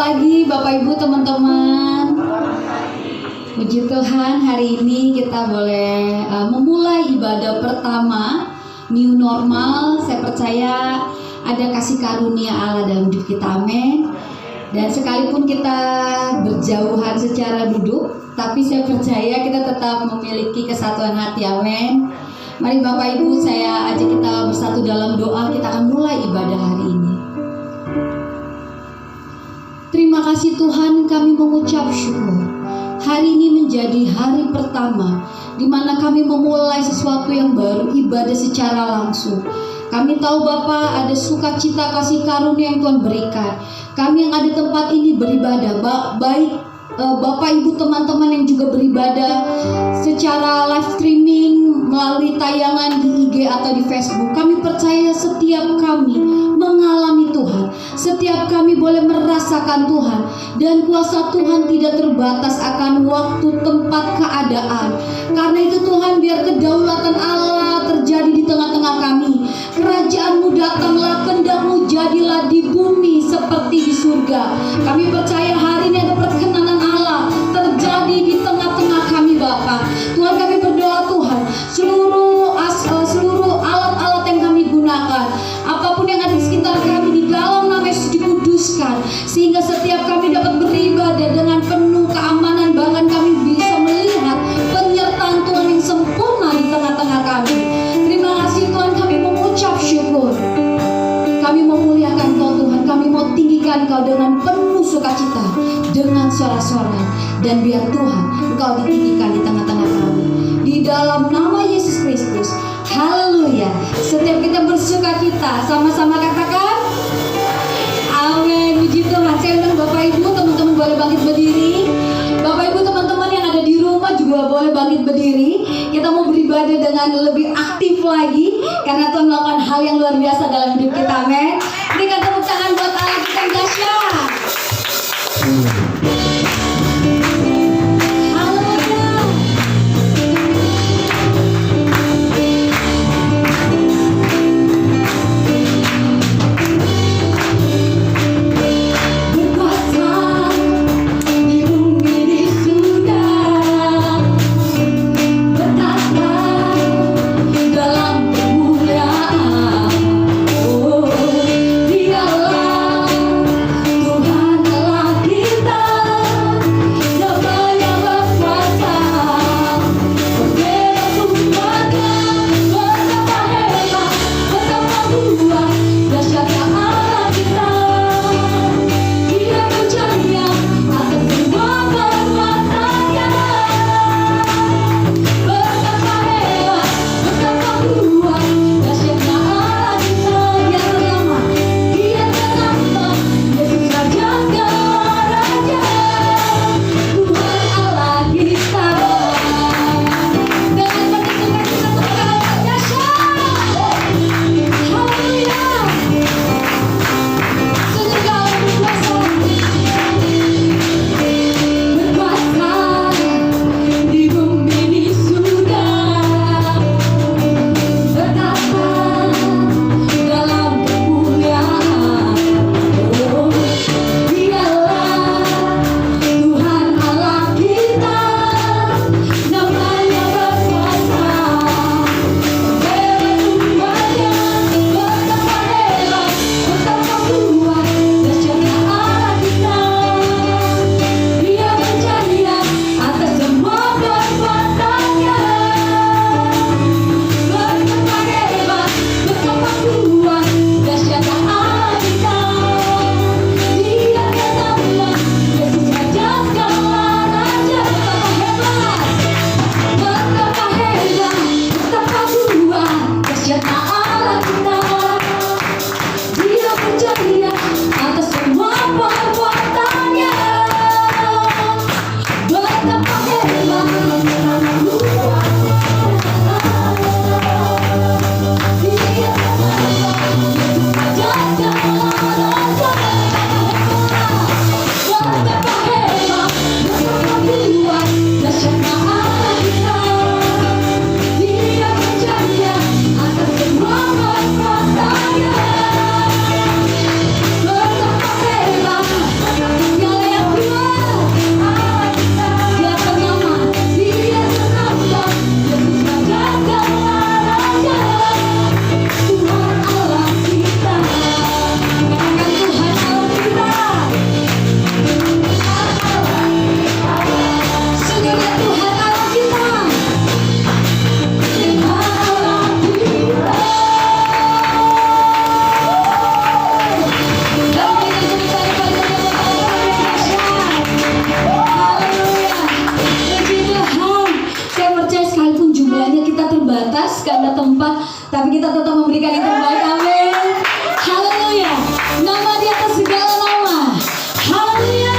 pagi Bapak Ibu teman-teman. Puji Tuhan, hari ini kita boleh memulai ibadah pertama New Normal. Saya percaya ada kasih karunia Allah dalam hidup kita, amin. Dan sekalipun kita berjauhan secara duduk, tapi saya percaya kita tetap memiliki kesatuan hati, amin. Mari Bapak Ibu, saya ajak kita bersatu dalam doa. Kita akan mulai ibadah hari ini. Terima kasih Tuhan, kami mengucap syukur. Hari ini menjadi hari pertama di mana kami memulai sesuatu yang baru, ibadah secara langsung. Kami tahu Bapa ada sukacita kasih karunia yang Tuhan berikan. Kami yang ada di tempat ini beribadah, baik Bapak Ibu teman-teman yang juga beribadah secara live streaming melalui tayangan di IG atau di Facebook. Kami percaya setiap kami mengalami Tuhan, setiap kami boleh merasakan Tuhan, dan kuasa Tuhan tidak terbatas akan waktu, tempat, keadaan. Karena itu Tuhan, biar kedaulatan Allah terjadi di tengah-tengah kami. Kerajaan-Mu datanglah, kehendak-Mu jadilah di bumi seperti di surga. Kami percaya hari ini ada perkenanan Allah terjadi di tengah-tengah kami Bapa. Tuhan, kami berdoa Tuhan, seluruh alat-alat yang kami gunakan, apapun yang ada di sekitar kami, di dalam nama Yesus dikuduskan, sehingga setiap kami dapat beribadah dengan penuh keamanan. Bahkan kami bisa melihat penyertaan Tuhan yang sempurna di tengah-tengah kami. Terima kasih Tuhan, kami mengucap syukur. Kami memuliakan Kau Tuhan, kami mau tinggikan Kau dengan penuh sukacita, dengan sorak-sorai, dan biar Tuhan Engkau ditinggikan di tengah-tengah kami. Di dalam nama Yesus Kristus, haleluya. Setiap kita bersukacita, sama-sama katakan amin. Puji Tuhan. Saya undang Bapak Ibu, teman-teman boleh bangkit berdiri. Bapak Ibu teman-teman yang ada di rumah juga boleh bangkit berdiri. Kita mau beribadah dengan lebih aktif lagi, karena Tuhan melakukan hal yang luar biasa dalam hidup kita, amin. Berikan tepuk tangan buat Allah kita yang dahsyat. tapi kita tetap memberikan yang terbaik. Amin. Haleluya. Nama di atas segala nama. Haleluya.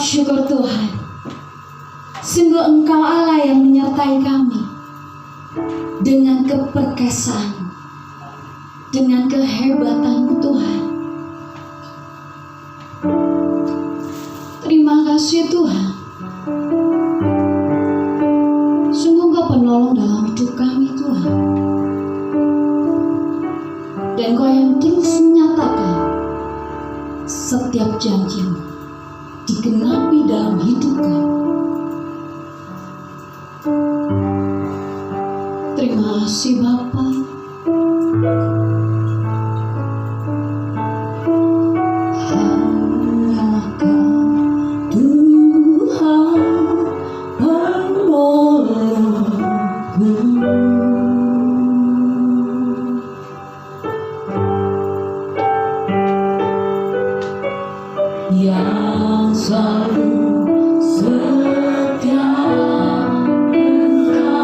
Syukur Tuhan, sungguh Engkau Allah yang menyertai kami dengan keperkasaan, dengan kehebatan-Mu Tuhan. Terima kasih Tuhan. Sungguh Engkau Engkau yang terus menyatakan setiap janji-Mu digenapi dalam hidup kami. Terima kasih Bapa. Hanya Kau Tuhan penolongku, yang selalu setia bersamaku.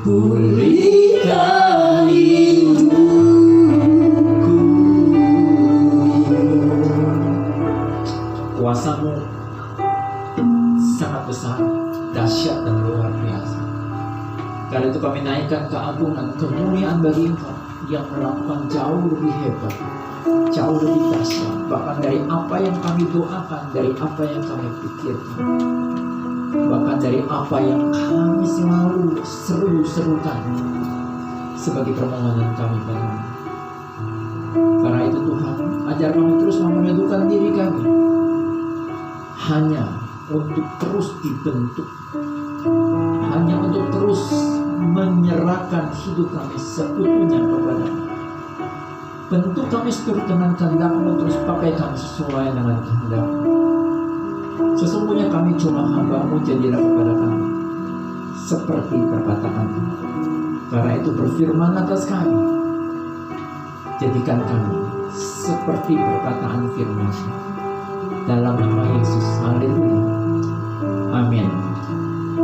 pulihkan hidupku. Kuasa-Mu sangat besar, dahsyat dan luar biasa. Karena itu kami naikkan keagungan, kemuliaan bagi Engkau yang melakukan jauh lebih hebat, jauh lebih dahsyat, bahkan dari apa yang kami doakan, dari apa yang kami pikirkan, bahkan dari apa yang kami selalu seru-serukan sebagai permohonan kami padamu. Karena itu Tuhan, ajar kami terus menyatukan diri kami hanya untuk terus dibentuk, hanya untuk terus menyerahkan hidup kami sekutunya kepada-Mu. Bentuk kami seturut dengan kehendak-Mu, terus pakai kami sesuai dengan kehendak-Mu. Sesungguhnya kami cuma hamba-Mu, jadilah kepada kami seperti perkataan-Mu. Karena itu berfirman atas kami, jadikan kami seperti perkataan firman-Mu. Dalam nama Yesus, haleluya, amin.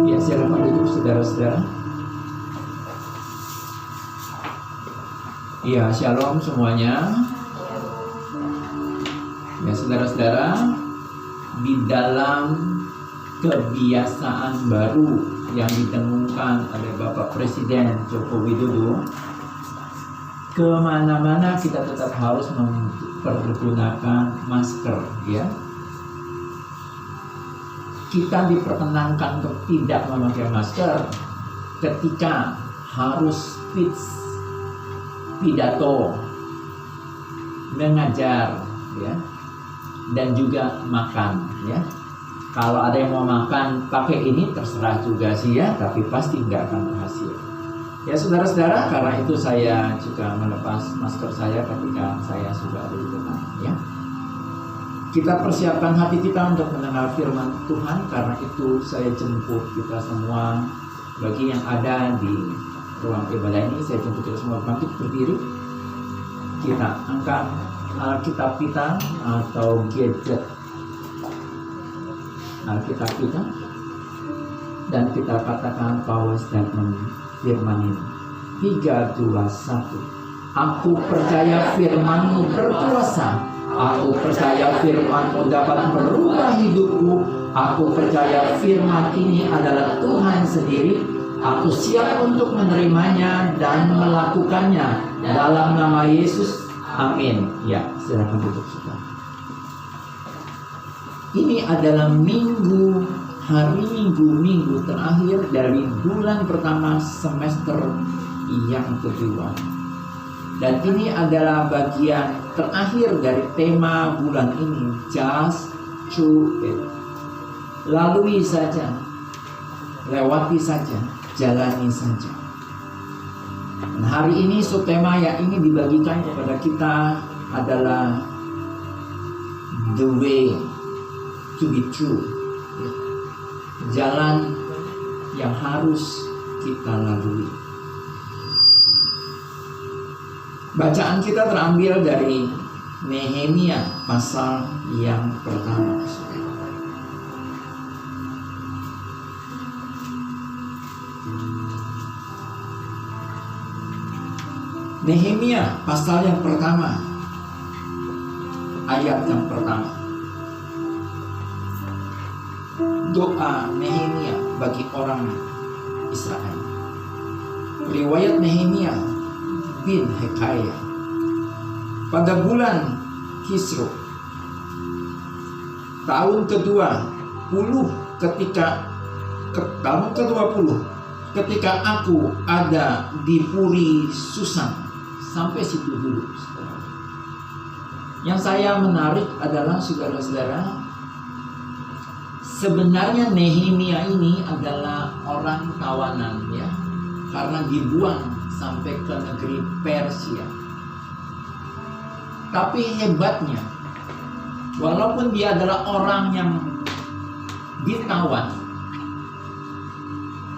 Ya, silakan duduk saudara-saudara. Ya, shalom semuanya. Ya, saudara-saudara, di dalam kebiasaan baru yang ditemukan oleh Bapak Presiden Joko Widodo, kemana-mana kita tetap harus mempergunakan masker, ya. Kita diperkenankan untuk tidak memakai masker ketika harus speech, pidato, mengajar, ya, dan juga makan, ya. Kalau ada yang mau makan pakai ini terserah juga sih, ya, tapi pasti nggak akan berhasil. Ya, saudara-saudara, karena itu saya juga melepas masker saya ketika saya sudah ada di depan, ya. Kita persiapkan hati kita untuk mendengar firman Tuhan. Karena itu saya jemput kita semua, bagi yang ada di ruang ibadah ini, saya jemput kita semua bangkit berdiri. Kita angkat Alkitab kita atau gadget Alkitab kita, dan kita katakan power statement firman ini. 3, 2, 1. Aku percaya firman-Mu berkuasa. Aku percaya firman-Mu dapat merubah hidupku. Aku percaya firman ini adalah Tuhan sendiri. Aku siap untuk menerimanya dan melakukannya. Dalam nama Yesus, amin. Ya, silakan duduk saudara. Ini adalah hari minggu terakhir dari bulan pertama semester yang kedua. Dan ini adalah bagian terakhir dari tema bulan ini, just do it. Lalui saja, lewati saja, jalani saja. Dan hari ini subtema yang ingin dibagikan kepada kita adalah the way to be true. Jalan yang harus kita lalui. Bacaan kita terambil dari Nehemia pasal yang pertama. Nehemia pasal yang pertama, ayat yang pertama. Doa Nehemia bagi orang Israel. Riwayat Nehemia bin Hekaya. Pada bulan Kisru, tahun ke-20 ketika aku ada di Puri Susan. Sampai situ dulu, saudara. Yang saya menarik adalah saudara-saudara, sebenarnya Nehemia ini adalah orang tawanan, ya, karena dibuang sampai ke negeri Persia. Tapi hebatnya, walaupun dia adalah orang yang ditawan,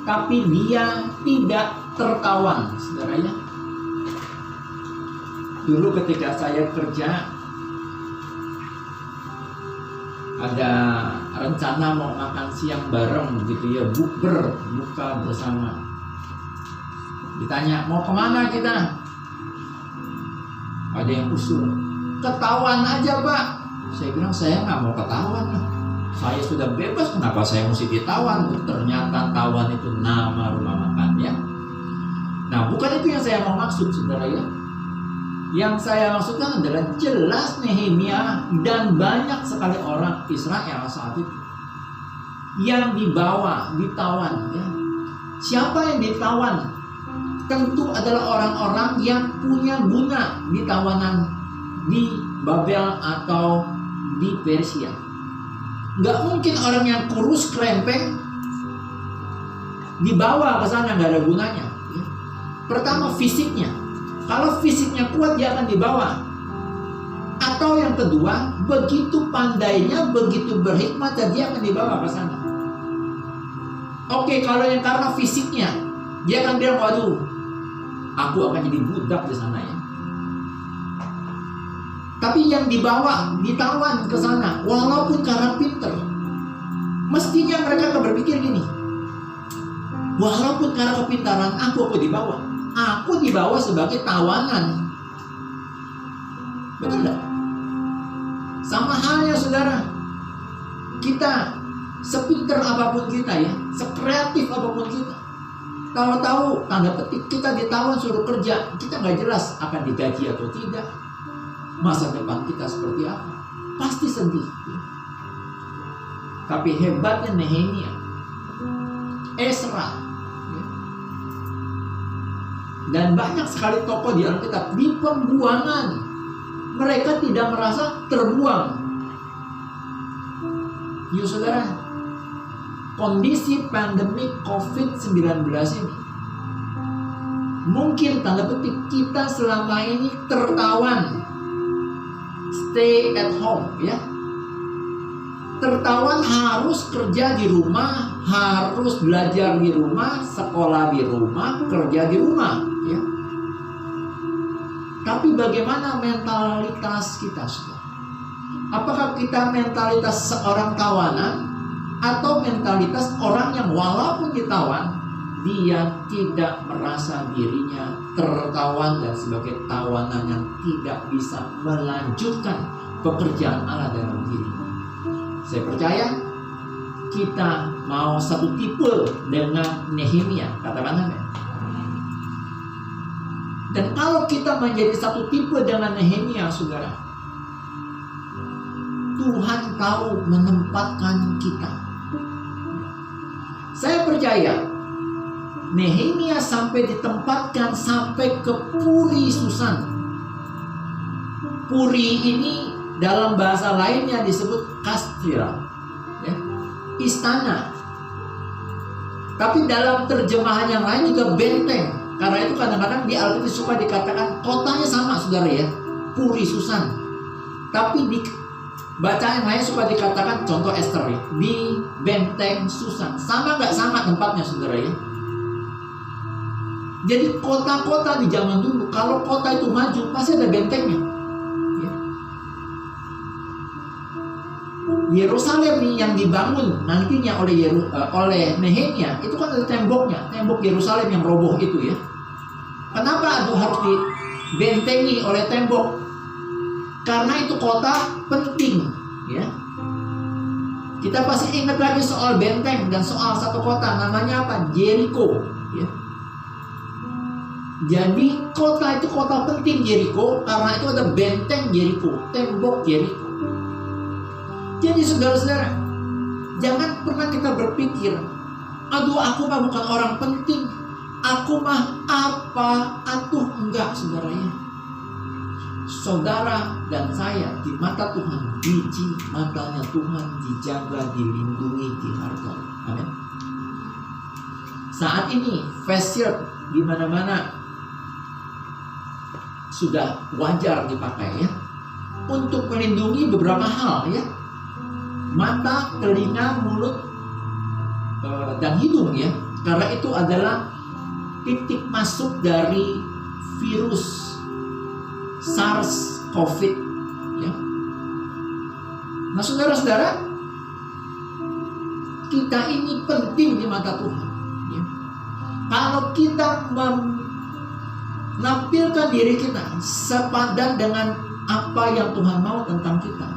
tapi dia tidak tertawan, saudara, ya. Dulu ketika saya kerja, ada rencana mau makan siang bareng gitu ya, buka bersama. Ditanya, mau kemana kita? Ada yang usul, ketahuan aja Pak. Saya bilang, saya nggak mau ketahuan lah. Saya sudah bebas, kenapa saya mesti ditawan? Ternyata tawan itu nama rumah makan ya. Nah, bukan itu yang saya mau maksud, saudara ya. Yang saya maksudkan adalah jelas Nehemia dan banyak sekali orang Israel saat itu yang dibawa, ditawan ya. Siapa yang ditawan? Tentu adalah orang-orang yang punya guna di tawanan di Babel atau di Persia. Nggak mungkin orang yang kurus krempeng dibawa ke sana, nggak ada gunanya ya. Pertama fisiknya, kalau fisiknya kuat dia akan dibawa. Atau yang kedua, begitu pandainya, begitu berhikmat dia akan dibawa ke sana. Oke, kalau yang karena fisiknya, dia akan bilang, waduh, aku akan jadi budak di sana ya. Tapi yang dibawa, ditawan ke sana, walaupun karena pinter, mestinya mereka akan berpikir gini, walaupun karena kepintaran aku dibawa. Aku dibawa sebagai tawanan. Betul tidak? Sama halnya saudara, kita sepinter apapun kita ya, sekreatif apapun kita, tahu-tahu tanda petik kita ditawan suruh kerja, kita nggak jelas akan digaji atau tidak, masa depan kita seperti apa, pasti sedih ya. Tapi hebatnya Nehemia, Esra ya, dan banyak sekali tokoh di Alkitab di pembuangan mereka tidak merasa terbuang. Yuk saudara, kondisi pandemi COVID-19 ini mungkin tanda petik kita selama ini tertawan, stay at home ya. Tertawan harus kerja di rumah, harus belajar di rumah, sekolah di rumah, kerja di rumah ya. Tapi bagaimana mentalitas kita saudara? Apakah kita mentalitas seorang tawanan atau mentalitas orang yang walaupun ditawan dia tidak merasa dirinya tertawan dan sebagai tawanan yang tidak bisa melanjutkan pekerjaan Allah dalam dirinya? Saya percaya kita mau satu tipe dengan Nehemia, katakan amin. Dan kalau kita menjadi satu tipe dengan Nehemia saudara, Tuhan tahu menempatkan kita. Saya percaya Nehemia sampai ditempatkan sampai ke Puri Susan. Puri ini dalam bahasa lainnya disebut kastil ya, istana. Tapi dalam terjemahan yang lain juga benteng. Karena itu kadang-kadang di Alkitab suka dikatakan kotanya sama saudara ya, Puri Susan. Tapi di bacaan yang lain suka dikatakan, contoh Esther ya, di benteng Susan. Sama nggak sama tempatnya saudara ya? Jadi kota-kota di zaman dulu, kalau kota itu maju pasti ada bentengnya ya. Yerusalem nih yang dibangun nantinya oleh Nehemia itu kan ada temboknya, tembok Yerusalem yang roboh itu ya. Kenapa harus dibentengi oleh tembok? Karena itu kota penting ya. Kita pasti ingat lagi soal benteng dan soal satu kota namanya apa? Jericho ya. Jadi kota itu kota penting Jericho karena itu ada benteng Jericho, tembok Jericho. Jadi saudara-saudara, jangan pernah kita berpikir, aduh aku mah bukan orang penting, aku mah apa, atuh enggak saudara ya. Saudara dan saya di mata Tuhan, biji matanya Tuhan dijaga, dilindungi, dihargai. Amin. Saat ini face shield di mana-mana sudah wajar dipakai ya, untuk melindungi beberapa hal ya, mata, telinga, mulut, dan hidung ya, karena itu adalah titik masuk dari virus SARS-CoV ya. Nah saudara-saudara, kita ini penting di mata Tuhan ya. Kalau kita nampilkan diri kita sepadan dengan apa yang Tuhan mau tentang kita,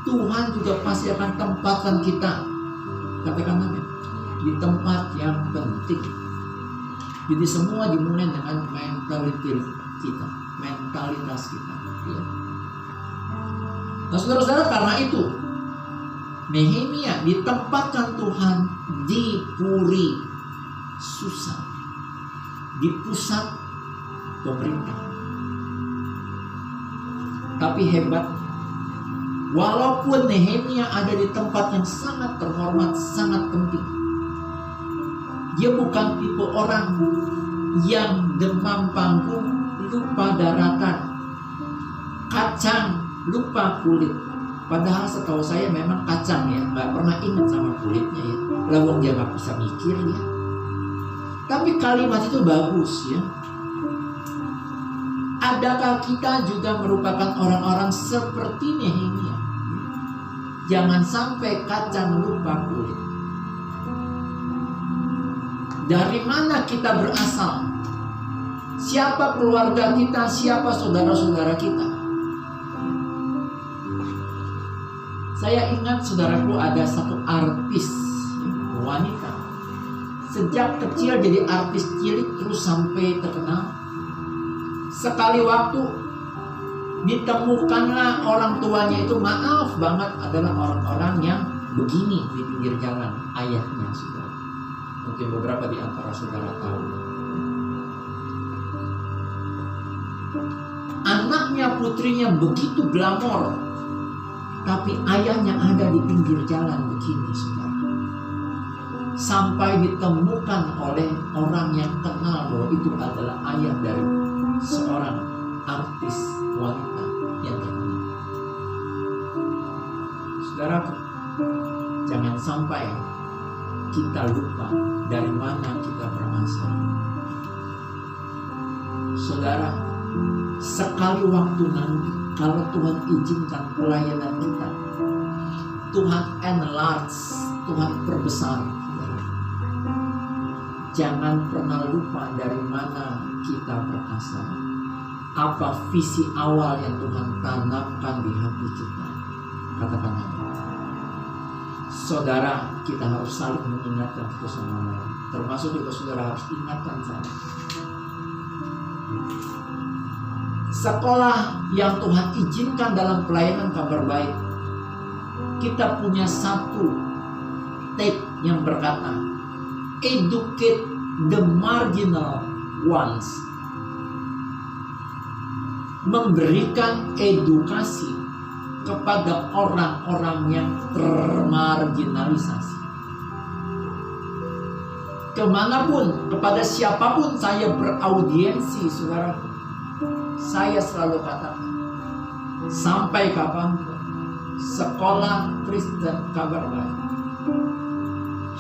Tuhan juga pasti akan tempatkan kita, katakan amin, di tempat yang penting. Jadi semua dimulai dengan mentalitas kita, ya. Nah, saudara-saudara, karena itu Nehemia ditempatkan Tuhan di Puri Susa, di pusat pemerintah. Tapi hebat, walaupun Nehemia ada di tempat yang sangat terhormat, sangat penting, dia bukan tipe orang yang demam panggung, lupa daratan, kacang, lupa kulit. Padahal setahu saya memang kacang ya, nggak pernah ingat sama kulitnya ya. Lawang dia nggak bisa mikir ya. Tapi kalimat itu bagus ya. Adakah kita juga merupakan orang-orang seperti Nehemia? Jangan sampai kacang lupa kulit. Dari mana kita berasal? Siapa keluarga kita? Siapa saudara-saudara kita? Saya ingat, saudaraku, ada satu artis wanita. Sejak kecil jadi artis cilik terus sampai terkenal. Sekali waktu ditemukanlah orang tuanya itu, maaf banget, adalah orang-orang yang begini di pinggir jalan. Ayahnya, saudara. Mungkin beberapa di antara saudara tahu. Anaknya, putrinya begitu glamor, tapi ayahnya ada di pinggir jalan begini, saudara. Sampai ditemukan oleh orang yang kenal bahwa itu adalah ayah dari seorang artis wanita yang terkenal. Saudaraku, jangan sampai kita lupa dari mana kita berasal. Saudara, sekali waktu nanti, kalau Tuhan izinkan pelayanan kita, Tuhan enlarge, Tuhan perbesar, jangan pernah lupa dari mana kita berasal. Apa visi awal yang Tuhan tanamkan di hati kita. Katakan amin. Saudara, kita harus saling mengingatkan satu sama lain. Termasuk juga saudara harus ingatkan saya. Sekolah yang Tuhan izinkan dalam pelayanan kabar baik, kita punya satu tag yang berkata, educate the marginal ones. Memberikan edukasi kepada orang-orang yang termarginalisasi. Kemanapun, kepada siapapun saya beraudiensi, saudaraku, saya selalu katakan, sampai kapanpun sekolah Kristen kabar baik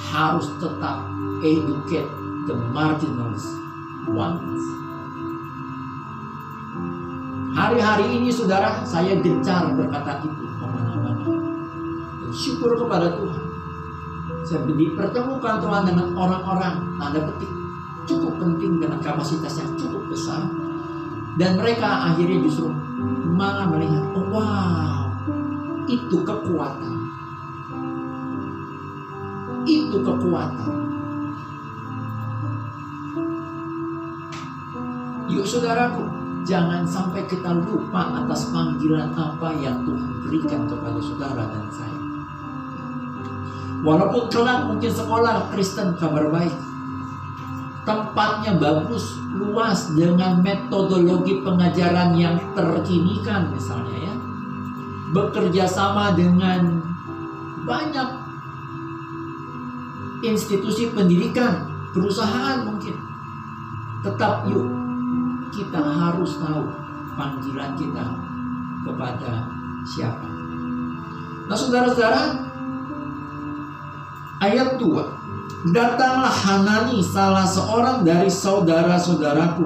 harus tetap educate the marginalized ones. Hari-hari ini, saudara, saya gencar berkata itu kemana-mana. Syukur kepada Tuhan, saya dipertemukan Tuhan dengan orang-orang, tanda petik, cukup penting dengan kapasitas yang cukup besar. Dan mereka akhirnya justru malah melihat, oh wow, itu kekuatan. Itu kekuatan. Yuk saudaraku, jangan sampai kita lupa atas panggilan apa yang Tuhan berikan kepada saudara dan saya. Walaupun kelak mungkin sekolah Kristen kabar baik, tempatnya bagus, luas, dengan metodologi pengajaran yang terkinikan misalnya ya, bekerja sama dengan banyak institusi pendidikan, perusahaan mungkin. Tetap yuk, kita harus tahu panggilan kita kepada siapa. Nah saudara-saudara, ayat 2. Datanglah Hanani, salah seorang dari saudara-saudaraku,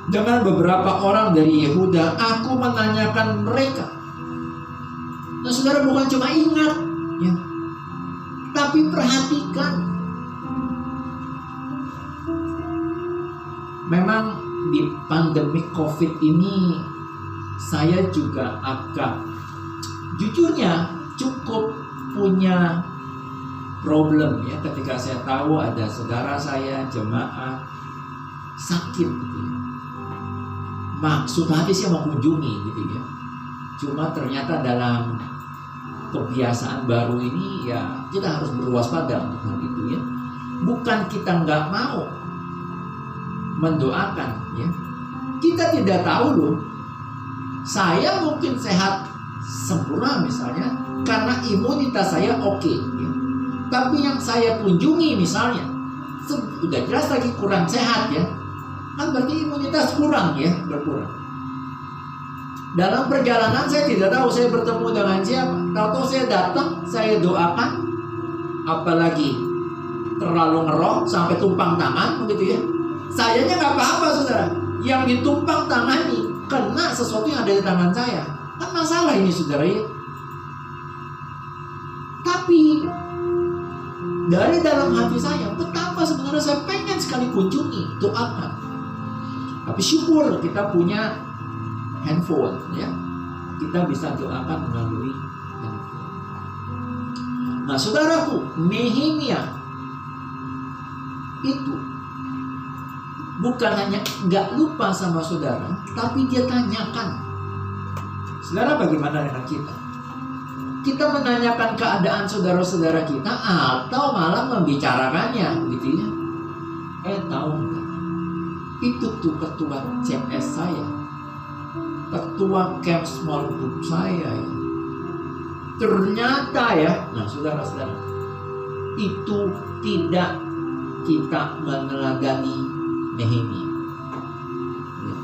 dengan beberapa orang dari Yehuda. Aku menanyakan mereka. Nah saudara, bukan cuma ingat ya, tapi perhatikan. Memang di pandemi COVID ini saya juga agak jujurnya cukup punya problem ya, ketika saya tahu ada saudara saya jemaat sakit gitu ya. Maksud hati saya mengunjungi gitu ya. Cuma ternyata dalam kebiasaan baru ini ya kita harus berwaspada untuk hal itu ya. Bukan kita nggak mau mendoakan ya. Kita tidak tahu loh. Saya mungkin sehat sempurna misalnya karena imunitas saya oke ya. Tapi yang saya kunjungi misalnya sudah jelas lagi kurang sehat ya. Kan berarti imunitas kurang ya, berkurang. Dalam perjalanan saya tidak tahu saya bertemu dengan siapa. Tahu-tahu saya datang, saya doakan, apalagi terlalu ngerok sampai tumpang tangan begitu ya. Sayanya nggak apa-apa saudara. Yang ditumpang tangani kena sesuatu yang ada di tangan saya. Kan masalah ini saudara ya. Tapi dari dalam hati saya, betapa sebenarnya saya pengen sekali kunjungi, doakan. Tapi syukur kita punya handphone ya. Kita bisa doakan melalui handphone. Nah saudaraku, Nehemia itu bukan hanya nggak lupa sama saudara, tapi dia tanyakan. Saudara, bagaimana dengan kita? Kita menanyakan keadaan saudara-saudara kita atau malah membicarakannya gitu ya. Tahu nggak? Itu tuh ketua CS saya, ketua camp small group saya ya. Ternyata ya, nah saudara-saudara, itu tidak kita meneladani Nehemia. Ya.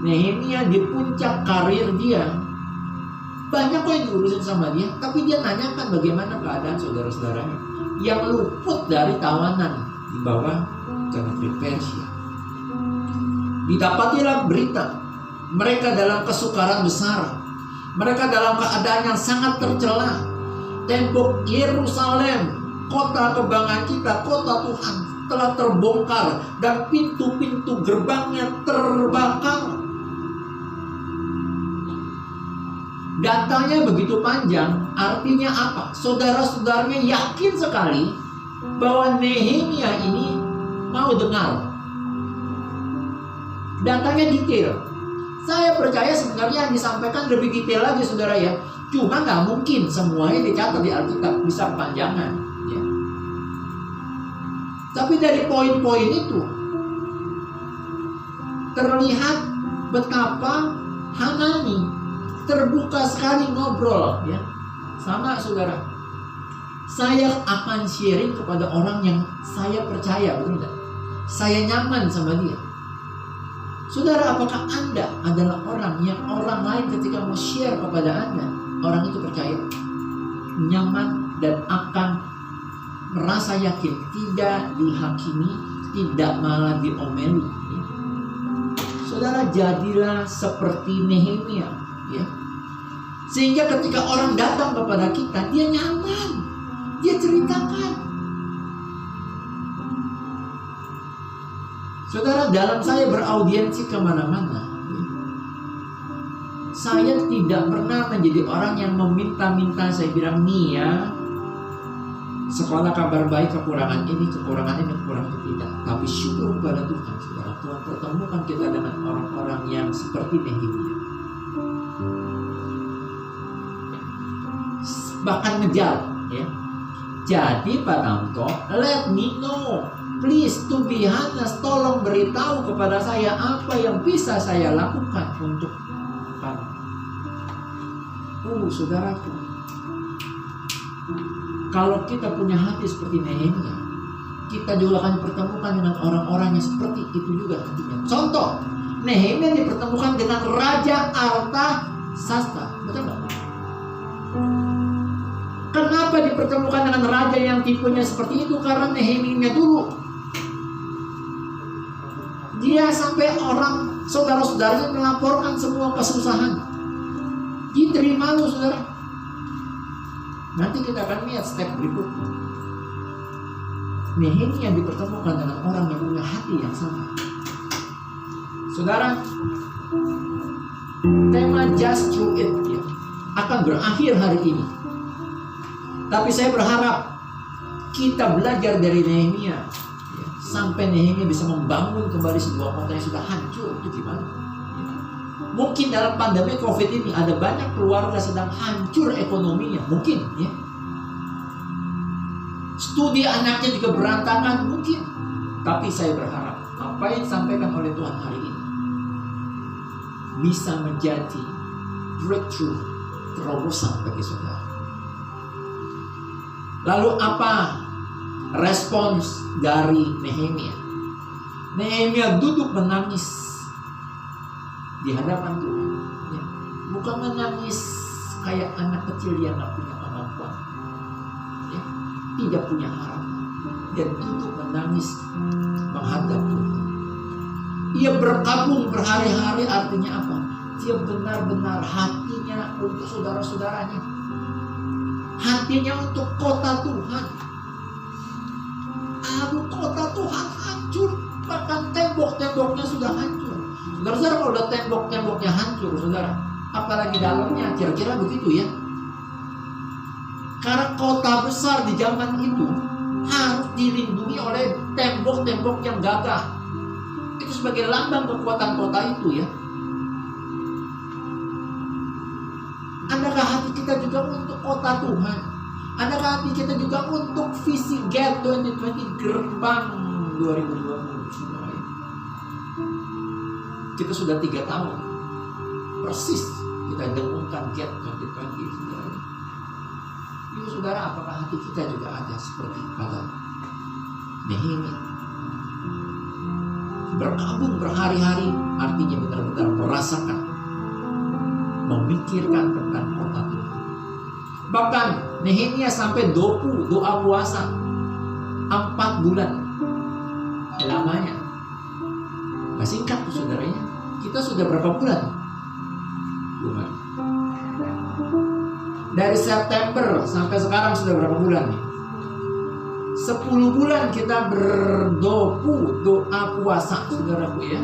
Nehemia di puncak karir dia, banyak kok yang diurusin sama dia, tapi dia nanyakan bagaimana keadaan saudara-saudaranya yang luput dari tawanan di bawah ke negeri Persia. Didapatilah berita, mereka dalam kesukaran besar, mereka dalam keadaan yang sangat tercela. Tembok Yerusalem, kota kebanggaan kita, kota Tuhan, telah terbongkar dan pintu-pintu gerbangnya terbakar. Datanya begitu panjang, artinya apa? Saudara-saudaranya yakin sekali bahwa Nehemia ini mau dengar. Datanya detail. Saya percaya sebenarnya yang disampaikan lebih detail lagi saudara ya. Cuma nggak mungkin semuanya dicatat di Alkitab, bisa kepanjangan ya. Tapi dari poin-poin itu terlihat betapa Hanani terbuka sekali ngobrol ya sama saudara. Saya akan sharing kepada orang yang saya percaya, betul tidak? Saya nyaman sama dia. Saudara, apakah Anda adalah orang yang orang lain ketika mau share kepada Anda, orang itu percaya, nyaman, dan akan merasa yakin, tidak dihakimi, tidak malah diomeli ya. Saudara, jadilah seperti Nehemia ya. Sehingga ketika orang datang kepada kita, dia nyaman, dia ceritakan. Saudara, dalam saya beraudiensi kemana-mana, saya tidak pernah menjadi orang yang meminta-minta. Saya bilang, nih ya, sekolah kabar baik, kekurangan ini, kekurangan itu tidak. Tapi syukur kepada Tuhan, saudara, Tuhan pertemukan kita dengan orang-orang yang seperti Nehemia. Bahkan ngejar ya. Jadi Pak Tamto, let me know, please, to be honest, tolong beritahu kepada saya apa yang bisa saya lakukan untuk kamu. Saudaraku, kalau kita punya hati seperti Nehemia, kita juga akan dipertemukan dengan orang-orang yang seperti itu juga nantinya. Contoh, Nehemia dipertemukan dengan Raja Artasasta, betul nggak? Kenapa dipertemukan dengan raja yang tipenya seperti itu? Karena Nehemia dulu, dia sampai orang saudara-saudaranya melaporkan semua kesusahan, diterima loh saudara. Nanti kita akan lihat step berikutnya. Nehemia dipertemukan dengan orang yang punya hati yang sama. Saudara, tema Just Through It ya, akan berakhir hari ini. Tapi saya berharap kita belajar dari Nehemia ya, sampai Nehemia bisa membangun kembali sebuah kota yang sudah hancur. Itu gimana? Ya. Mungkin dalam pandemi COVID ini ada banyak keluarga sedang hancur ekonominya. Mungkin ya. Studi anaknya juga berantakan. Mungkin. Tapi saya berharap apa yang disampaikan oleh Tuhan hari ini bisa menjadi breakthrough, terobosan bagi saudara. Lalu apa respons dari Nehemia? Nehemia duduk menangis di hadapan Tuhan. Ya. Bukan menangis kayak anak kecil yang gak punya kemampuan, ya. Tidak punya harapan. Dia duduk menangis menghadap Tuhan. Ia berkabung berhari-hari, artinya apa? Dia benar-benar hatinya untuk saudara-saudaranya. Hatinya untuk kota Tuhan. Aduh, kota Tuhan hancur. Bahkan tembok-temboknya sudah hancur. Saudara-saudara, kalau udah tembok-temboknya hancur, saudara, apalagi dalamnya, kira-kira begitu ya. Karena kota besar di zaman itu harus dilindungi oleh tembok-tembok yang gagah. Itu sebagai lambang kekuatan kota itu ya. Adakah hati kita juga untuk kota Tuhan? Adakah hati kita juga untuk visi GAT 2020, gerbang 2020? Saudara? Kita sudah 3 tahun persis kita dengungkan GAT 2020. Saudara. Ibu saudara, apakah hati kita juga ada seperti pada Nehemia? Berkabung berhari-hari, artinya benar-benar merasakan, memikirkan tentang kota Tuhan. Bahkan Nehemia sampai doa puasa 4 bulan lamanya. Nah, singkat tuh saudaranya. Kita sudah berapa bulan? Bulan. Dari September sampai sekarang sudah berapa bulan nih? 10 bulan kita doa puasa, saudaraku ya.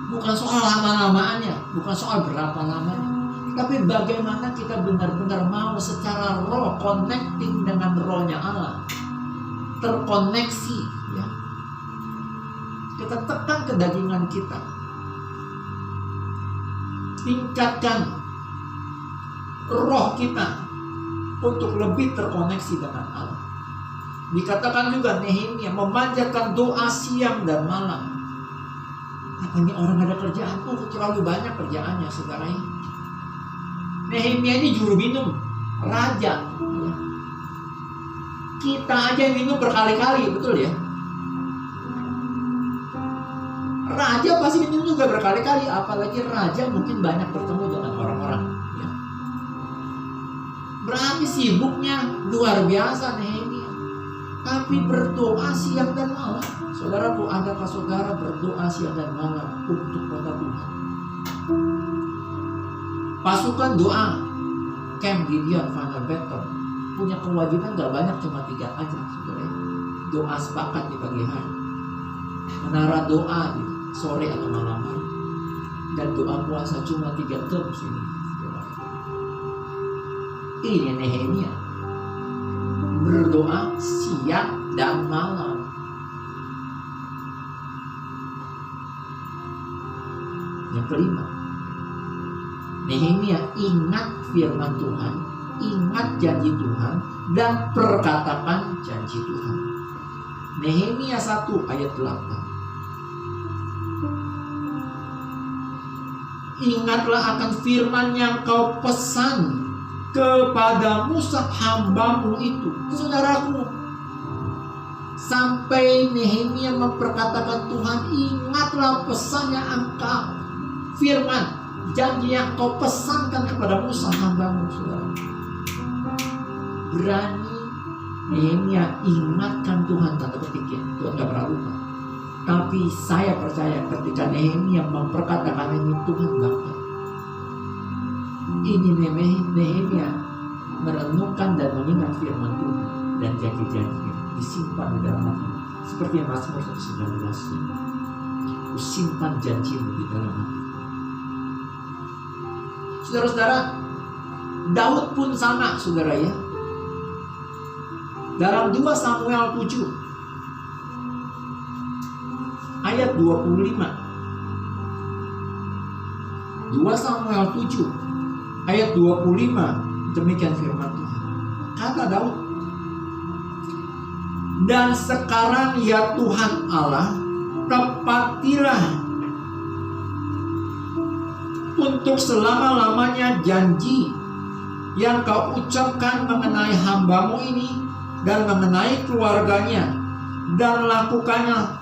Bukan soal lama-lamaannya, bukan soal berapa lamanya, tapi bagaimana kita benar-benar mau secara roh connecting dengan rohnya Allah, terkoneksi ya. Kita tekan kedagingan kita, tingkatkan roh kita untuk lebih terkoneksi dengan Allah. Dikatakan juga Nehemia memanjatkan doa siang dan malam. Apa ini orang ada kerjaan? Oh, terlalu banyak kerjaannya, saudara. Nehemia ini juru minum, raja. Ya. Kita aja minum berkali-kali, betul ya? Raja pasti minum juga berkali-kali, apalagi raja mungkin banyak bertemu dengan orang-orang. Ya. Berarti sibuknya luar biasa Nehemia. Tapi berdoa siang dan malam. Saudaraku, adakah saudara berdoa siang dan malam untuk kota Tuhan? Pasukan doa Camp Gideon Final Battle punya kewajiban gak banyak, cuma 3 aja, saudara. Doa sepakat di pagi hari, menara doa di sore atau malam hari, dan doa puasa cuma 3 jam sini. Ini Nehemia berdoa siang dan malam. Yang kelima, Nehemia ingat firman Tuhan, ingat janji Tuhan, dan perkatakan janji Tuhan. Nehemia 1 ayat 8. Ingatlah akan firman yang kau pesan kepada Musa hambamu itu. Saudaraku, sampai Nehemia memperkatakan Tuhan, ingatlah pesannya engkau, firman, janji yang kau pesankan kepada Musa hambamu. Saudara, berani Nehemia ingatkan Tuhan, tanda petik ya, Tuhan gak pernah lupa. Tapi saya percaya ketika Nehemia memperkatakan ini, Tuhan bangga. Ini Nehemia merenungkan dan mengingat firman Tuhan dan janji-janji disimpan di dalam hati. Seperti yang Mazmur 19, ku simpan janjimu di dalam hati. Saudara-saudara, Daud pun sama, saudara ya. Dalam 2 Samuel 7 ayat 25. 2 Samuel 7 ayat 25, demikian firman Tuhan. Kata Daud, dan sekarang ya Tuhan Allah, tepatilah untuk selama-lamanya janji yang kau ucapkan mengenai hamba-Mu ini dan mengenai keluarganya, dan lakukanlah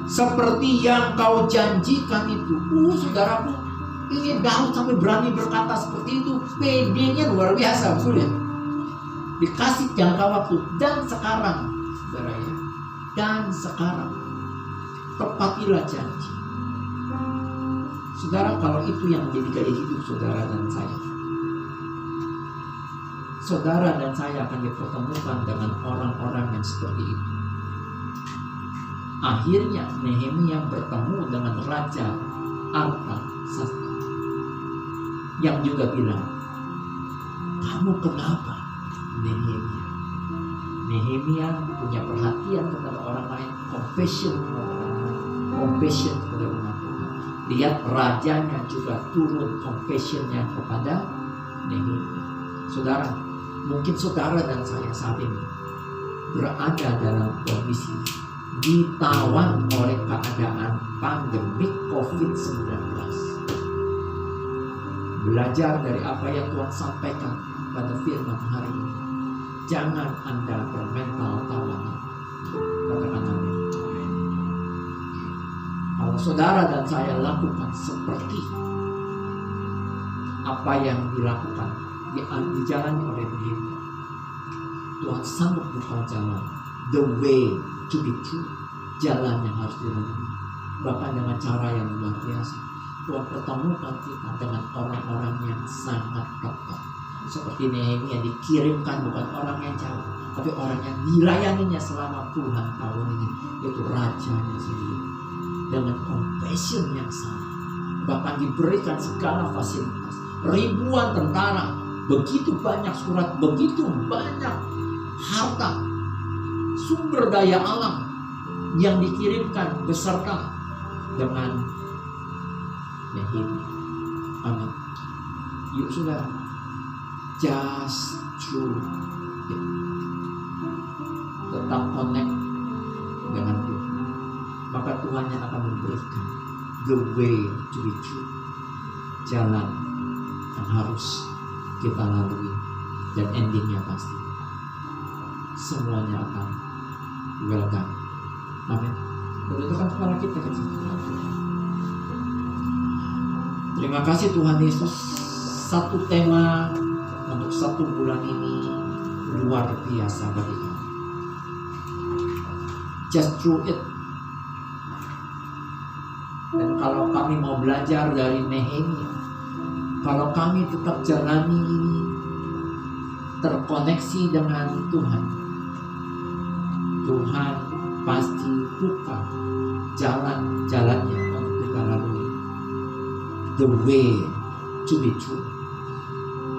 seperti yang kau janjikan itu. Saudaraku, ini Daud sampai berani berkata seperti itu. PD-nya luar biasa, betul ya? Dikasih jangka waktu, dan sekarang, saudara ya, dan sekarang tepatilah janji. Saudara, kalau itu yang menjadi gaya hidup saudara dan saya, saudara dan saya akan dipertemukan dengan orang-orang yang seperti itu. Akhirnya Nehemia bertemu dengan Raja Artasasta yang juga bilang, kamu kenapa Nehemia? Nehemia punya perhatian kepada orang lain, compassion kepada umat Tuhan. Lihat rajanya juga turun compassionnya kepada Nehemia. Saudara, mungkin saudara dan saya saat ini berada dalam kondisi ditawan oleh keadaan pandemik COVID-19. Belajar dari apa yang Tuhan sampaikan pada firman hari ini. Jangan Anda bermental tawanan. Katakan amin. Kalau saudara dan saya lakukan seperti apa yang dilakukan dijalani oleh Nehemia, Tuhan sanggup buka jalan, the way to be true, jalan yang harus dilalui, bahkan dengan cara yang luar biasa. Tuhan pertemukan kita dengan orang-orang yang sangat tepat. Seperti Nehemia dikirimkan bukan orang yang jauh, tapi orang yang dilayaninya selama puluhan tahun ini, yaitu rajanya sendiri, dengan compassion yang sama, bahkan diberikan segala fasilitas, ribuan tentara, begitu banyak surat, begitu banyak harta, sumber daya alam yang dikirimkan beserta dengan Nehemia. Amin. Yuk saudara, just through it. Tetap connect dengan Tuhan, maka Tuhan yang akan memberikan the way to be true, jalan yang harus kita lalui, dan endingnya pasti semuanya akan welcome. Amin. Tundukkan kepala kita ke situ. Terima kasih Tuhan Yesus. Satu tema untuk 1 bulan ini luar biasa bagi kami. Just through it. Dan kalau kami mau belajar dari Nehemia, kalau kami tetap jalani ini, terkoneksi dengan Tuhan, Tuhan pasti buka jalan-jalannya untuk kita lalui. The way to be true.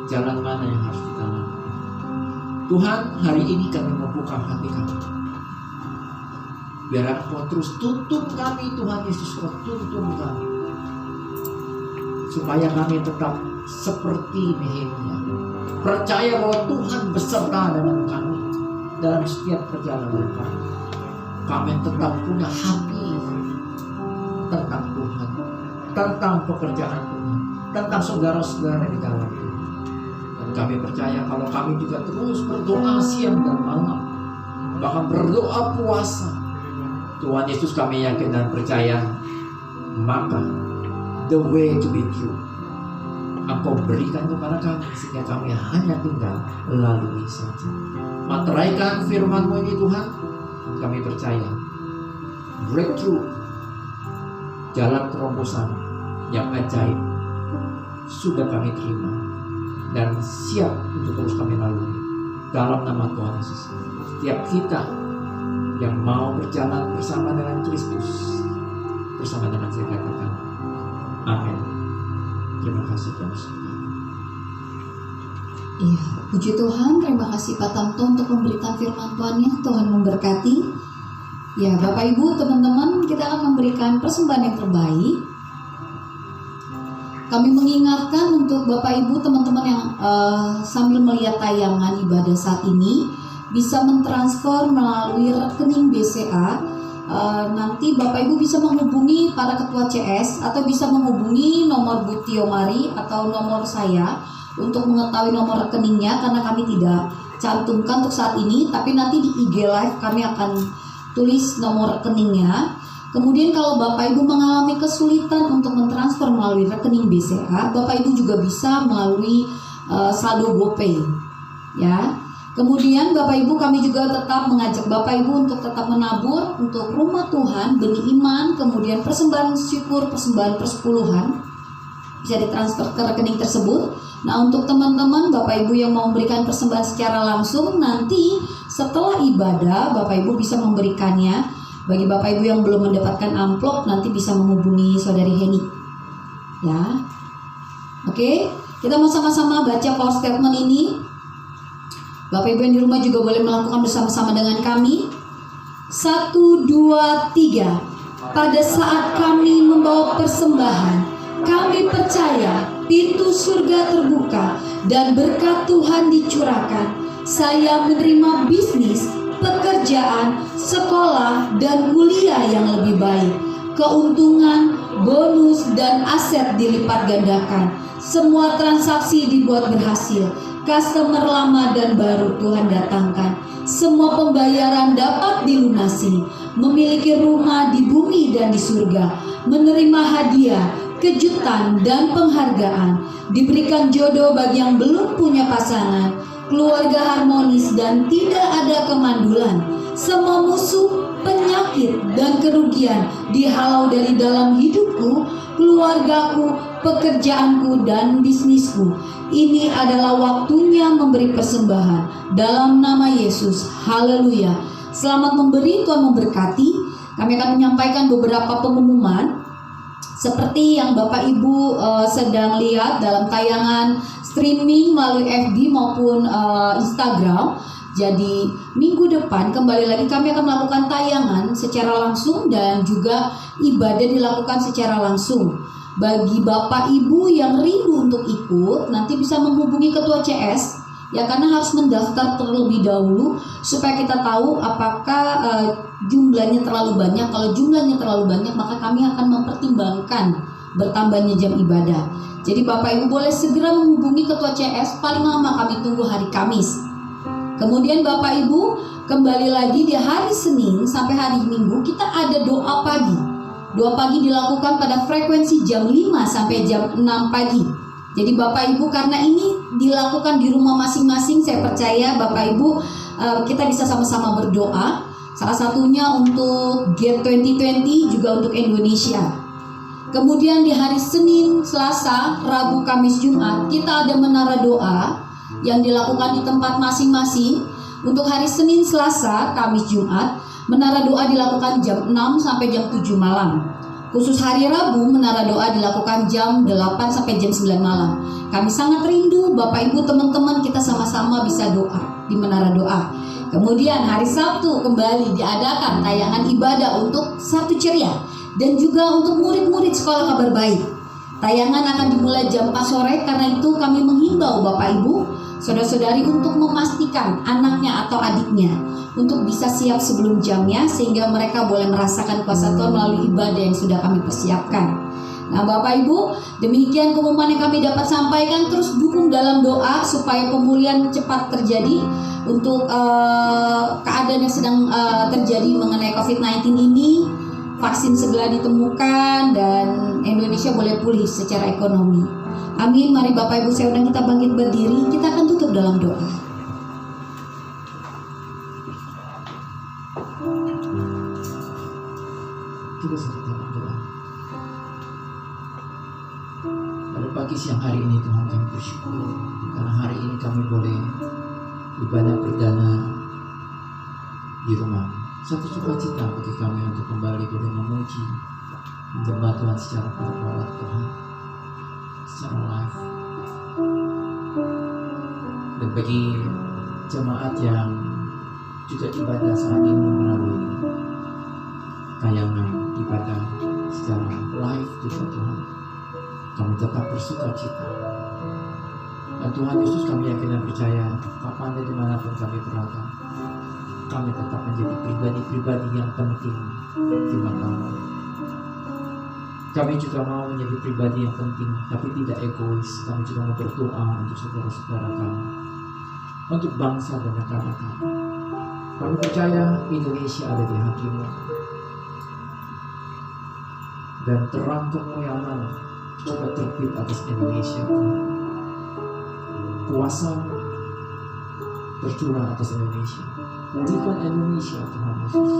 Jalan mana yang harus kita lalui? Tuhan, hari ini kami membuka hati kami. Biar Engkau terus tuntun kami, Tuhan Yesus, Kau tuntun kami, supaya kami tetap seperti Nehemia, percaya bahwa Tuhan beserta dengan kami dalam setiap perjalanan kami. Kami tetap punya hati tentang Tuhan, tentang pekerjaan Tuhan, tentang saudara-saudara di dalam Tuhan. Dan kami percaya kalau kami juga terus berdoa siang dan malam, bahkan berdoa puasa, Tuhan Yesus, kami yakin dan percaya, maka the way to be true Engkau berikan kepada kami, sehingga kami hanya tinggal lalui saja. Materaikan firman-Mu ini Tuhan, kami percaya breakthrough, jalan terobosan yang ajaib sudah kami terima dan siap untuk terus kami lalui. Dalam nama Tuhan Yesus, setiap kita yang mau berjalan bersama dengan Kristus. Bersama dengan saya katakan, amin. Terima kasih Tuhan. Iya, puji Tuhan. Terima kasih Pak Tamto untuk memberikan firman Tuhan-Nya. Tuhan memberkati. Ya, Bapak Ibu, teman-teman, kita akan memberikan persembahan yang terbaik. Kami mengingatkan untuk Bapak Ibu, teman-teman yang sambil melihat tayangan ibadah saat ini, bisa mentransfer melalui rekening BCA. Nanti Bapak Ibu bisa menghubungi para ketua CS atau bisa menghubungi nomor Bu Tio Mari atau nomor saya untuk mengetahui nomor rekeningnya, karena kami tidak cantumkan untuk saat ini, tapi nanti di IG Live kami akan tulis nomor rekeningnya. Kemudian kalau Bapak Ibu mengalami kesulitan untuk mentransfer melalui rekening BCA, Bapak Ibu juga bisa melalui saldo GoPay, ya. Kemudian Bapak Ibu, kami juga tetap mengajak Bapak Ibu untuk tetap menabur untuk rumah Tuhan, benih iman, kemudian persembahan syukur, persembahan persepuluhan bisa ditransfer ke rekening tersebut. Nah, untuk teman-teman Bapak Ibu yang mau memberikan persembahan secara langsung, nanti setelah ibadah Bapak Ibu bisa memberikannya. Bagi Bapak Ibu yang belum mendapatkan amplop, nanti bisa menghubungi Saudari Heni, ya. Oke, kita mau sama-sama baca power statement ini. Bapak Ibu yang di rumah juga boleh melakukan bersama-sama dengan kami. 1, 2, 3. Pada saat kami membawa persembahan, kami percaya pintu surga terbuka dan berkat Tuhan dicurahkan. Saya menerima bisnis, pekerjaan, sekolah, dan kuliah yang lebih baik. Keuntungan, bonus, dan aset dilipat gandakan. Semua transaksi dibuat berhasil. Customer lama dan baru Tuhan datangkan. Semua pembayaran dapat dilunasi. Memiliki rumah di bumi dan di surga. Menerima hadiah, kejutan, dan penghargaan. Diberikan jodoh bagi yang belum punya pasangan. Keluarga harmonis dan tidak ada kemandulan. Semua musuh, penyakit, dan kerugian dihalau dari dalam hidupku, keluargaku, pekerjaanku, dan bisnisku. Ini adalah waktunya memberi persembahan dalam nama Yesus. Haleluya. Selamat memberi, Tuhan memberkati. Kami akan menyampaikan beberapa pengumuman seperti yang Bapak Ibu sedang lihat dalam tayangan streaming melalui FB maupun Instagram. Jadi minggu depan kembali lagi kami akan melakukan tayangan secara langsung dan juga ibadah dilakukan secara langsung. Bagi Bapak Ibu yang rindu untuk ikut, nanti bisa menghubungi ketua CS, ya, karena harus mendaftar terlebih dahulu supaya kita tahu apakah jumlahnya terlalu banyak. Kalau jumlahnya terlalu banyak, maka kami akan mempertimbangkan bertambahnya jam ibadah. Jadi Bapak Ibu boleh segera menghubungi ketua CS, paling lama kami tunggu hari Kamis. Kemudian Bapak Ibu kembali lagi di hari Senin sampai hari Minggu kita ada doa pagi. Doa pagi dilakukan pada frekuensi jam 5 sampai jam 6 pagi. Jadi Bapak Ibu, karena ini dilakukan di rumah masing-masing, saya percaya Bapak Ibu kita bisa sama-sama berdoa. Salah satunya untuk GATE 2020, juga untuk Indonesia. Kemudian di hari Senin, Selasa, Rabu, Kamis, Jumat kita ada menara doa yang dilakukan di tempat masing-masing. Untuk hari Senin, Selasa, Kamis, Jumat, menara doa dilakukan jam 6 sampai jam 7 malam. Khusus hari Rabu, menara doa dilakukan jam 8 sampai jam 9 malam. Kami sangat rindu Bapak Ibu, teman-teman, kita sama-sama bisa doa di menara doa. Kemudian hari Sabtu kembali diadakan tayangan ibadah untuk Sabtu Ceria dan juga untuk murid-murid sekolah kabar baik. Tayangan akan dimulai jam 4 sore, karena itu kami menghimbau Bapak Ibu, saudara-saudari untuk memastikan anaknya atau adiknya untuk bisa siap sebelum jamnya, sehingga mereka boleh merasakan kuasa Tuhan melalui ibadah yang sudah kami persiapkan. Nah Bapak Ibu, demikian pengumuman yang kami dapat sampaikan. Terus dukung dalam doa supaya pemulihan cepat terjadi untuk keadaan yang sedang terjadi mengenai COVID-19 ini. Vaksin segera ditemukan dan Indonesia boleh pulih secara ekonomi. Amin. Mari Bapak Ibu saya undang kita bangkit berdiri. Kita akan tutup dalam doa. Kita sedang dalam doa. Pada pagi siang hari ini Tuhan, kami bersyukur karena hari ini kami boleh ibadah perdana di rumah satu sukacita bagi kami untuk kembali boleh memuji, menyembah Tuhan secara korporat Tuhan, secara live. Dan bagi jemaat yang juga ibadah saat ini melalui tayangan ibadah secara live juga Tuhan, kami tetap bersukacita. Dan Tuhan Yesus, kami yakin dan percaya kapan dan dimanapun kami berada, kami tetap menjadi pribadi-pribadi yang penting di matamu. Kami juga mau menjadi pribadi yang penting, tapi tidak egois. Kami juga mau berdoa untuk saudara-saudara kami, untuk bangsa dan negara kami. Kami percaya Indonesia ada di hatimu, dan terang kemuliaan juga terbit atas Indonesia. Kuasa tercurah atas Indonesia. Pulihkan Indonesia Tuhan Yesus.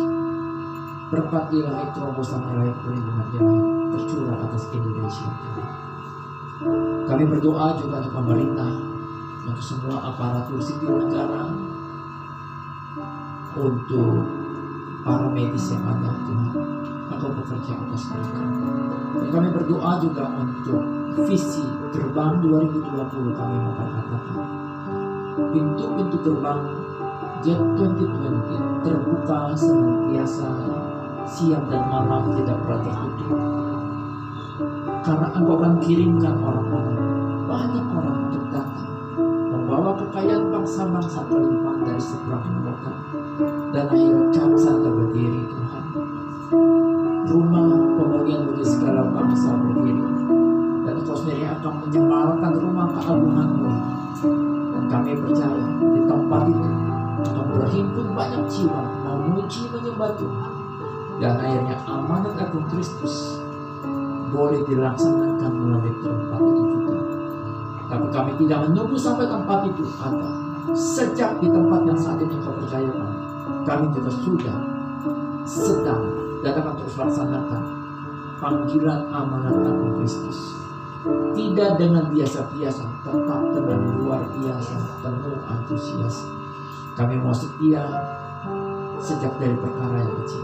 Berkat ilahi, terobosan ilahi, perlindungan ilahi tercurah atas Indonesia. Kami berdoa juga untuk pemerintah, untuk semua aparatur sipil negara, untuk para medis yang ada Tuhan, Engkau bekerja atas mereka. Dan kami berdoa juga untuk visi gerbang 2020. Kami mau katakan pintu-pintu gerbang Jet 2020 terbuka senantiasa, siang dan malam tidak pernah tertutup. Karena Engkau akan kirimkan orang-orang, banyak orang untuk datang, membawa kekayaan bangsa-bangsa kelimpahan dari seberang lautan, dan akhirnya Kamsanta berdiri Tuhan. Rumah pemulihan bagi segala bangsa berdiri, dan Engkau sendiri akan menyemalkan rumah keagungan-Mu. Dan kami percaya di tempat itu akan berhimpun banyak jiwa memuji menyembah Tuhan, dan akhirnya amanat agung Kristus boleh dilaksanakan melalui tempat itu juga. Tapi kami tidak menunggu sampai tempat itu ada. Sejak di tempat yang saat ini Kau percayakan, kami juga sudah sedang dan akan terus laksanakan panggilan amanat agung Kristus. Tidak dengan biasa-biasa, tetap dengan luar biasa, penuh antusias. Kami mau setia sejak dari perkara yang kecil,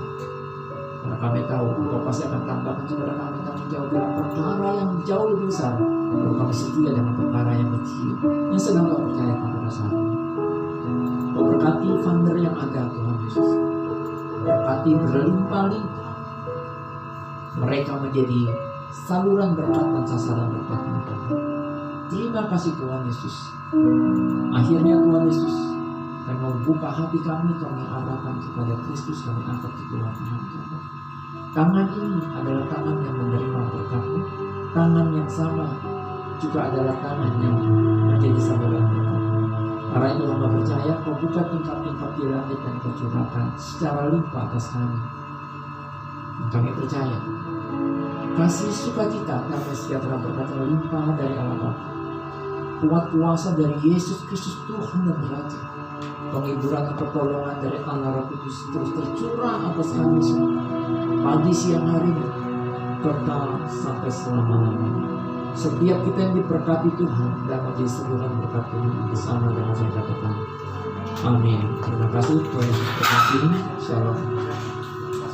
karena kami tahu Engkau pasti akan tambahkan kepada kami tanggung jawab dalam perkara yang jauh lebih besar. Lalu kami setia dengan perkara yang kecil yang sedang Kau percayakan pada saat ini. Kau berkati funder yang ada Tuhan Yesus, berkati berlimpah-limpah mereka menjadi saluran berkat dan sasaran berkat-Mu Tuhan. Terima kasih Tuhan Yesus. Akhirnya Tuhan Yesus, kami membuka hati kami arahkan kepada Kristus, kami angkat ke Tuhan. Tangan ini adalah tangan yang menerima berkat-Mu. Tangan yang sama juga adalah tangan yang menjadi saluran berkat-Mu. Karena itu hamba percaya Kau buka tingkap-tingkap di langit dan Kau curahkan secara limpah atas kami. Dan kami percaya kasih sukacita, damai sejahtera, berkat limpah dari Allah Bapa, kuat kuasa dari Yesus Kristus Tuhan dan Raja, penghiburan dan pertolongan dari Allah Roh Kudus terus tercurah atas kami semua, pagi siang hari kekal sampai selama-lamanya. Setiap kita yang diberkati Tuhan dan menjadi saluran berkat Tuhan bersama dengan saya katakan amin. Terima kasih Tuhan Yesus berkati. Shalom.